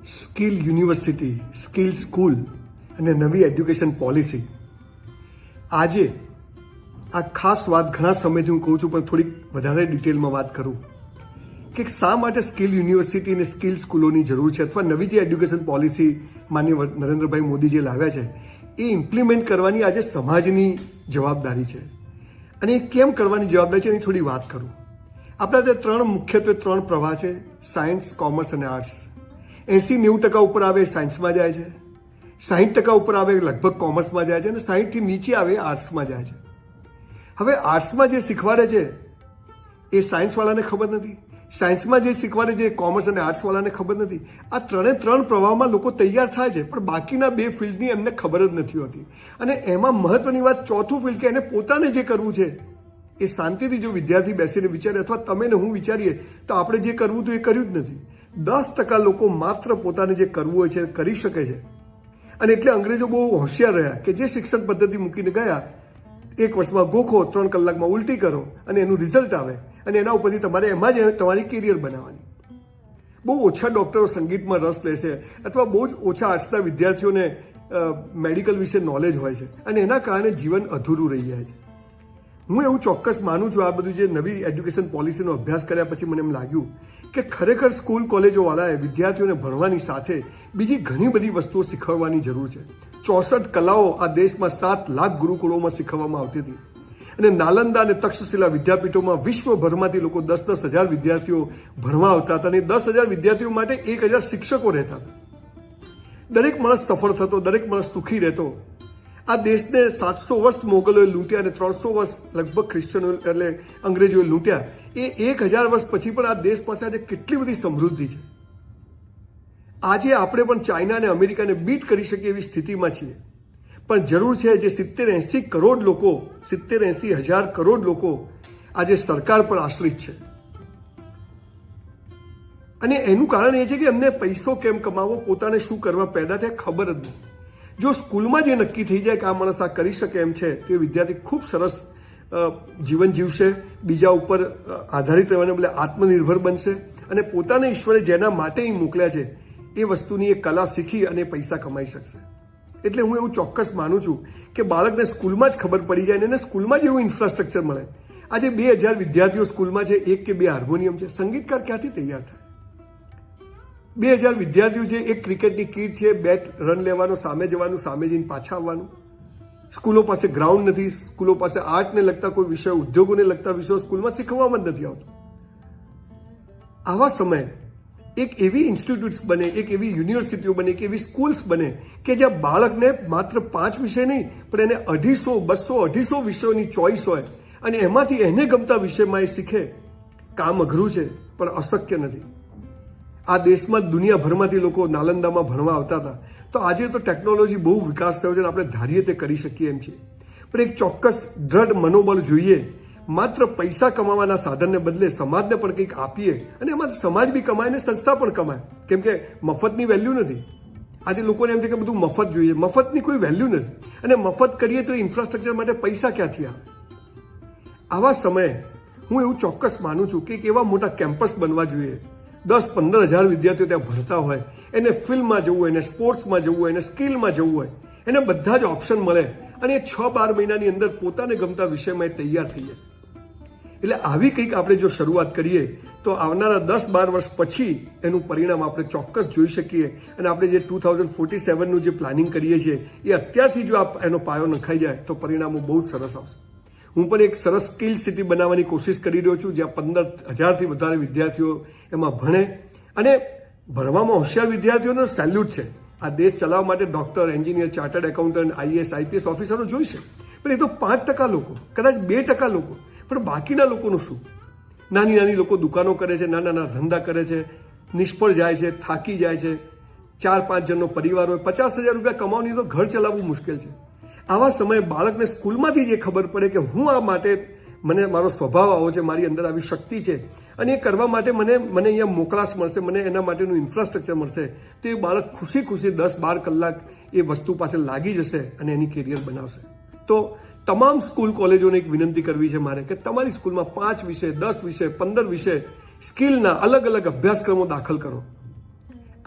Skill university, skill school અને નવી education policy. આજે આ ખાસ વાત ઘણા સમયથી હું કહું છું, પણ થોડીક વધારે ડિટેલમાં વાત કરું કે શા માટે સ્કિલ યુનિવર્સિટી અને સ્કિલ સ્કૂલોની જરૂર છે, અથવા નવી જે એજ્યુકેશન પોલિસી માનનીય નરેન્દ્રભાઈ મોદી જે લાવ્યા છે એ ઇમ્પ્લિમેન્ટ કરવાની આજે સમાજની જવાબદારી છે. અને એ કેમ કરવાની જવાબદારી છે એની થોડી વાત કરું. આપણા ત્યાં મુખ્યત્વે ત્રણ પ્રવાહ છે: સાયન્સ, કોમર્સ અને આર્ટ્સ. 80-90% ઉપર આવે સાયન્સમાં જાય છે, 60% ઉપર આવે લગભગ કોમર્સમાં જાય છે, અને 60થી નીચે આવે આર્ટ્સમાં જાય છે. હવે આર્ટ્સમાં જે શીખવાડે છે એ સાયન્સવાળાને ખબર નથી, સાયન્સમાં જે શીખવાડે છે કોમર્સ અને આર્ટ્સવાળાને ખબર નથી. આ ત્રણ પ્રવાહમાં લોકો તૈયાર થાય છે, પણ બાકીના બે ફિલ્ડની એમને ખબર જ નથી હોતી. અને એમાં મહત્વની વાત ચોથું ફિલ્ડ, કે એને પોતાને જે કરવું છે એ શાંતિથી જો વિદ્યાર્થી બેસીને વિચારે, અથવા તમે ને હું વિચારીએ તો આપણે જે કરવું હતું એ કર્યું જ નથી. 10% લોકો માત્ર પોતાને જે કરવું હોય છે કરી શકે છે. અને એટલે અંગ્રેજો બહુ હોશિયાર રહ્યા કે જે શિક્ષણ પદ્ધતિ મૂકીને ગયા, 1 વર્ષમાં ગોખો, 3 કલાકમાં ઉલટી કરો અને એનું રિઝલ્ટ આવે, અને એના ઉપરથી તમારે એમાં જ તમારી કેરિયર બનાવવાની. બહુ ઓછા ડૉક્ટરો સંગીતમાં રસ લે છે, અથવા બહુ જ ઓછા આર્ટ્સના વિદ્યાર્થીઓને મેડિકલ વિશે નોલેજ હોય છે, અને એના કારણે જીવન અધૂરું રહી જાય છે. હું એવું ચોક્કસ માનું છું, આ બધું જે નવી એજ્યુકેશન પોલિસીનો અભ્યાસ કર્યા પછી મને એમ લાગ્યું કે ખરેખર સ્કૂલ કોલેજોવાળાએ વિદ્યાર્થીઓને ભણવાની સાથે બીજી ઘણી બધી વસ્તુઓ શીખવવાની જરૂર છે. 64 કલાઓ આ દેશમાં 7 લાખ ગુરુકુળોમાં શીખવવામાં આવતી હતી, અને નાલંદા અને તક્ષશિલા વિદ્યાપીઠોમાં વિશ્વભરમાંથી લોકો 10-10 હજાર વિદ્યાર્થીઓ ભણવા આવતા હતા, અને 10,000 વિદ્યાર્થીઓ માટે 1,000 શિક્ષકો રહેતા હતા. દરેક માણસ સફળ થતો, દરેક માણસ સુખી રહેતો. આ દેશને 700 વર્ષ મોગલોએ લૂંટ્યા અને 300 વર્ષ લગભગ ક્રિશ્ચનો એટલે અંગ્રેજોએ લૂંટ્યા. એ 1000 વર્ષ પછી પણ આ દેશ પાસે આજે કેટલી બધી સમૃદ્ધિ છે. આજે આપણે પણ ચાઇના અને અમેરિકાને બીટ કરી શકીએ એવી સ્થિતિમાં છીએ. પણ જરૂર છે જે 70-80 કરોડ લોકો, 70-80 હજાર કરોડ લોકો આજે સરકાર પર આશ્રિત છે. અને એનું કારણ એ છે કે એમને પૈસો કેમ કમાવો, પોતાને શું કરવા પેદા થયા ખબર જ નથી. જો સ્કૂલમાં જે નક્કી થઈ જાય કે આ માણસ આ કરી શકે એમ છે, તો એ વિદ્યાર્થી ખૂબ સરસ જીવન જીવશે, બીજા ઉપર આધારિત રહેવાને બદલે આત્મનિર્ભર બનશે, અને પોતાને ઈશ્વરે જેના માટે મોકલ્યા છે એ વસ્તુની એક કલા શીખી અને પૈસા કમાઈ શકશે. એટલે હું એવું ચોક્કસ માનું છું કે બાળકને સ્કૂલમાં જ ખબર પડી જાય, અને સ્કૂલમાં જ એવું ઇન્ફ્રાસ્ટ્રક્ચર મળે. આજે 2000 વિદ્યાર્થીઓ સ્કૂલમાં છે, 1 કે 2 હાર્મોનિયમ છે. સંગીતકાર ક્યાંથી તૈયાર થાય? 2000 વિદ્યાર્થીઓ છે, એક ક્રિકેટની કીટ છે, બેટ, રન લેવાનો, સામે જવાનું, સામે જઈને પાછા આવવાનું. સ્કૂલો પાસે ગ્રાઉન્ડ નથી, સ્કૂલો પાસે આર્ટને લગતા કોઈ વિષયો, ઉદ્યોગોને લગતા વિષયો સ્કૂલમાં શીખવવામાં જ નથી આવતું. આવા સમયે એક એવી ઇન્સ્ટિટ્યૂટ્સ બને, એક એવી યુનિવર્સિટીઓ બને, એક એવી સ્કૂલ્સ બને કે જ્યાં બાળકને માત્ર 5 વિષય નહીં, પણ એને 250, 200 વિષયોની ચોઈસ હોય, અને એમાંથી એને ગમતા વિષયમાં એ શીખે. કામ અઘરું છે, પણ અશક્ય નથી. આ દેશમાં દુનિયાભરમાંથી લોકો નાલંદામાં ભણવા આવતા હતા. તો આજે તો ટેકનોલોજી બહુ વિકાસ થયો છે, આપણે ધારીએ તે કરી શકીએ એમ છે. પણ એક ચોક્કસ દ્રઢ મનોબળ જોઈએ. માત્ર પૈસા કમાવાના સાધનને બદલે સમાજને પણ કંઈક આપીએ, અને એમાં સમાજ બી કમાય ને સંસ્થા પણ કમાય. કેમ કે મફતની વેલ્યુ નથી. આજે લોકોને એમ છે કે બધું મફત જોઈએ. મફતની કોઈ વેલ્યુ નથી, અને મફત કરીએ તો ઇન્ફ્રાસ્ટ્રક્ચર માટે પૈસા ક્યાંથી આવે? આવા સમયે હું એવું ચોક્કસ માનું છું કે એક એવા મોટા કેમ્પસ બનવા જોઈએ. 10-15 હજાર વિદ્યાર્થીઓ ત્યાં ભણતા હોય, એને ફિલ્મમાં જવું હોય, એને સ્પોર્ટ્સમાં જવું હોય, એને સ્કિલમાં જવું હોય, એને બધા જ ઓપ્શન મળે, અને 6-12 મહિનાની અંદર પોતાને ગમતા વિષયમાં તૈયાર થઈ જાય. એટલે આવી કંઈક આપણે જો શરૂઆત કરીએ તો આવનારા 10-12 વર્ષ પછી એનું પરિણામ આપણે ચોક્કસ જોઈ શકીએ. અને આપણે જે 2047નું જે પ્લાનિંગ કરીએ છીએ એ અત્યારથી જો એનો પાયો નખાઈ જાય તો પરિણામો બહુ જ સરસ આવશે. હું પણ એક સરસ સ્કિલ સિટી બનાવવાની કોશિશ કરી રહ્યો છું, જ્યાં 15,000થી વધારે વિદ્યાર્થીઓ એમાં ભણે. અને ભણવામાં હોશિયાર વિદ્યાર્થીઓનો સેલ્યુટ છે. આ દેશ ચલાવવા માટે doctor, engineer, chartered accountant, IAS, IPS ઓફિસરો જોઈશે. પણ એ તો 5% લોકો, કદાચ 2% લોકો. પણ બાકીના લોકોનું શું? નાની લોકો દુકાનો કરે છે, નાના ધંધા કરે છે, નિષ્ફળ જાય છે, થાકી જાય છે. 4-5 જણનો પરિવાર હોય, 50,000 રૂપિયા કમાવાની તો ઘર ચલાવવું મુશ્કેલ છે. આવા સમયે બાળકને સ્કૂલમાંથી જે ખબર પડે કે હું આ માટે, મને મારો સ્વભાવ આવો છે, મારી અંદર આવી શક્તિ છે, અને એ કરવા માટે મને અહીંયા મોકલાશ મળશે, મને એના માટેનું ઇન્ફ્રાસ્ટ્રક્ચર મળશે, તો એ બાળક ખુશી 10-12 કલાક એ વસ્તુ પાછળ લાગી જશે અને એની કેરિયર બનાવશે. તો તમામ સ્કૂલ કોલેજોને એક વિનંતી કરવી છે મારે કે તમારી સ્કૂલમાં 5 વિષય, 10 વિષય, 15 વિષય સ્કિલના અલગ અલગ અભ્યાસક્રમો દાખલ કરો.